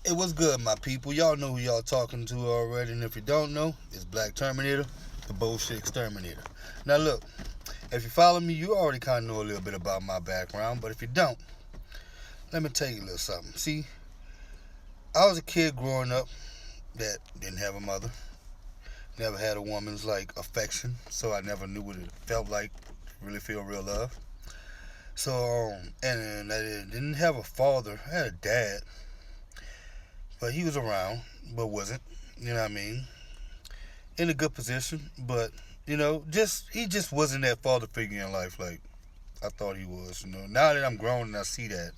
Hey, what's good, my people? Y'all know who y'all talking to already, and if you don't know, it's Black Terminator, the bullshit exterminator. Now, look, if you follow me, you already kind of know a little bit about my background, but if you don't, let me tell you a little something. See, I was a kid growing up that didn't have a mother, never had a woman's like affection, so I never knew what it felt like to really feel real love. So, and I didn't have a father. I had a dad, but he was around, but wasn't. You know what I mean? In a good position, but just he just wasn't that father figure in life like I thought he was. Now that I'm grown and I see that,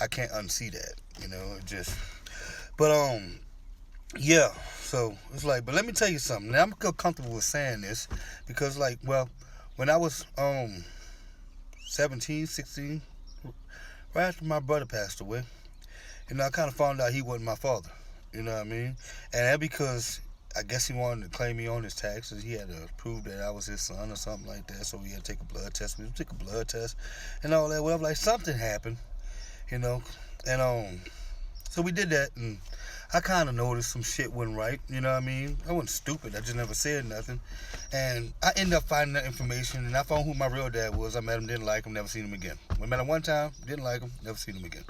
I can't unsee that. It just. But yeah. So it's like, but let me tell you something. Now I'm comfortable with saying this because when I was 17, 16, right after my brother passed away, I kind of found out he wasn't my father. You know what I mean? And that because I guess he wanted to claim me on his taxes. He had to prove that I was his son or something like that. So he had to take a blood test. We took a blood test and all that. Well, like something happened, you know, and so we did that, and I kind of noticed some shit wasn't right. You know what I mean? I wasn't stupid. I just never said nothing, and I ended up finding that information, and I found who my real dad was. I met him, didn't like him, never seen him again. We met him one time, didn't like him, never seen him again.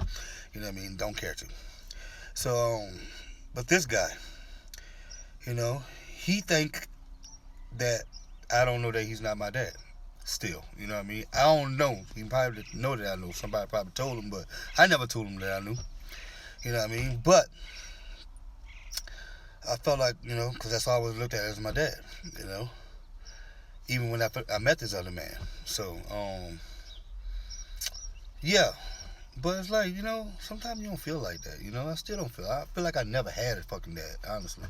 You know what I mean? Don't care to. So, but this guy, you know, he think that I don't know that he's not my dad. Still, you know what I mean? I don't know. He probably didn't know that I know. Somebody probably told him, but I never told him that I knew. You know what I mean? But I felt like, because that's all I was looked at as my dad. You know, even when I met this other man. So, yeah. But it's like, sometimes you don't feel like that. I still don't feel. I feel like I never had a fucking dad, honestly.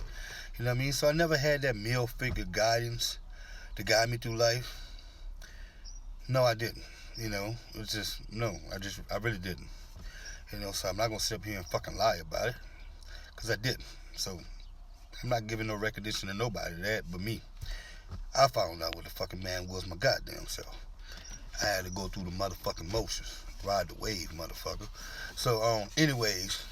You know what I mean? So I never had that male figure guidance to guide me through life. No, I didn't. It's just no. I really didn't. So I'm not gonna sit up here and fucking lie about it, cause I didn't. So I'm not giving no recognition to nobody that but me. I found out what the fucking man was my goddamn self. I had to go through the motherfucking motions, ride the wave, motherfucker. So anyways,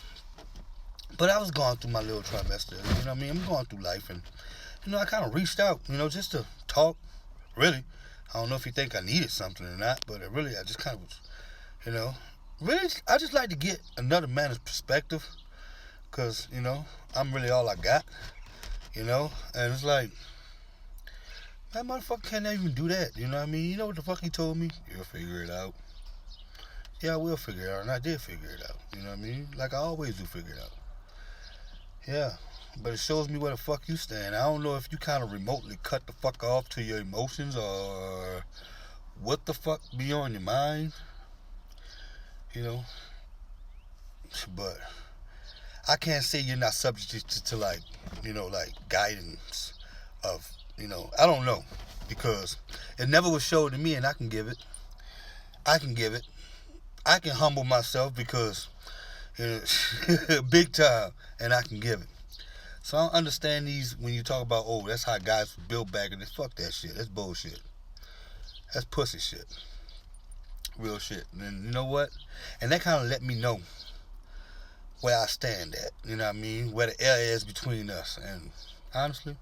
but I was going through my little trimester. You know what I mean? I'm going through life, and I kind of reached out, just to talk. Really, I don't know if you think I needed something or not, but really, I just kind of was, you know, really, I just like to get another man's perspective, cause I'm really all I got, and it's like that motherfucker can't even do that. You know what I mean? You know what the fuck he told me? You'll figure it out. Yeah, I will figure it out, and I did figure it out. You know what I mean? Like I always do figure it out. Yeah. But it shows me where the fuck you stand. I don't know if you kind of remotely cut the fuck off to your emotions or what the fuck be on your mind, you know. But I can't say you're not subject to like, like guidance of, I don't know because it never was showed to me, and I can give it. I can give it. I can humble myself because big time, and I can give it. So I don't understand these when you talk about, oh, that's how guys were built back in this. Fuck that shit. That's bullshit. That's pussy shit. Real shit. And you know what? And that kind of let me know where I stand at. You know what I mean? Where the air is between us. And honestly,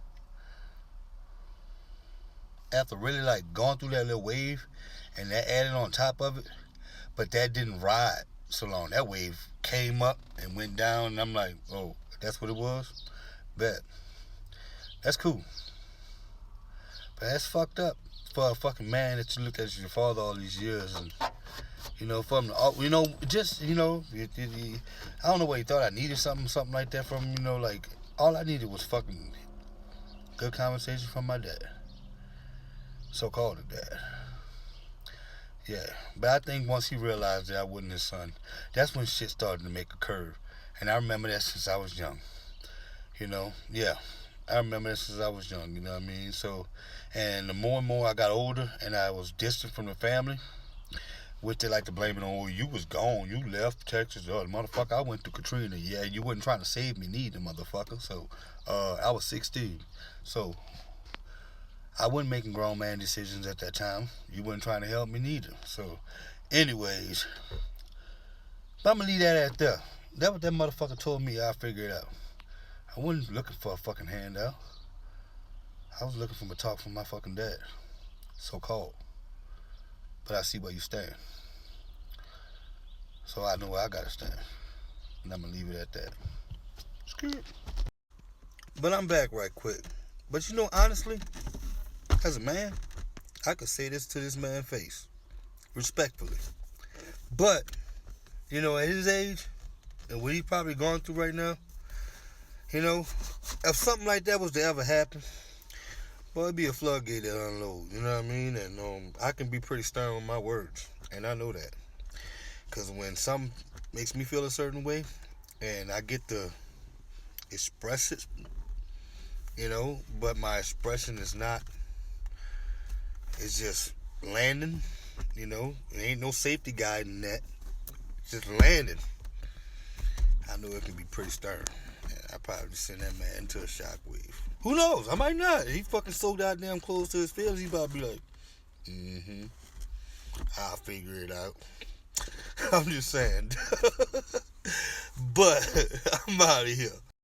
after really like going through that little wave and that added on top of it, but that didn't ride so long. That wave came up and went down, and I'm like, oh, that's what it was? Bet. That's cool. But that's fucked up for a fucking man that you look at your father all these years and from just I don't know what he thought I needed something like that from him. Like all I needed was fucking good conversation from my dad, so-called dad. Yeah, but I think once he realized that I wasn't his son, that's when shit started to make a curve. And I remember that since I was young. Yeah, I remember that since I was young. You know what I mean? So, and the more and more I got older and I was distant from the family, which they like to blame it on, oh, you was gone, you left Texas, oh, motherfucker, I went through Katrina. Yeah, you wasn't trying to save me neither, motherfucker. So, I was 16. So, I wasn't making grown man decisions at that time. You wasn't trying to help me neither. So, anyways, but I'm gonna leave that at there. That what that motherfucker told me. I figured it out. I wasn't looking for a fucking handout. I was looking for a talk from my fucking dad, so called. But I see where you stand, so I know where I gotta stand, and I'm gonna leave it at that. Screw. But I'm back right quick. But you know, honestly, as a man, I could say this to this man's face, respectfully. But you know, at his age and what he's probably going through right now, you know, if something like that was to ever happen, boy, it'd be a floodgate that unload. You know what I mean? And I can be pretty stern with my words, and I know that, because when something makes me feel a certain way, and I get to express it, you know, but my expression is not, it's just landing, you know, there ain't no safety guide in that, it's just landing. I know it can be pretty stern. I probably send that man into a shockwave. Who knows? I might not. He fucking so goddamn close to his feelings, he probably be like, I'll figure it out. I'm just saying. But I'm out of here.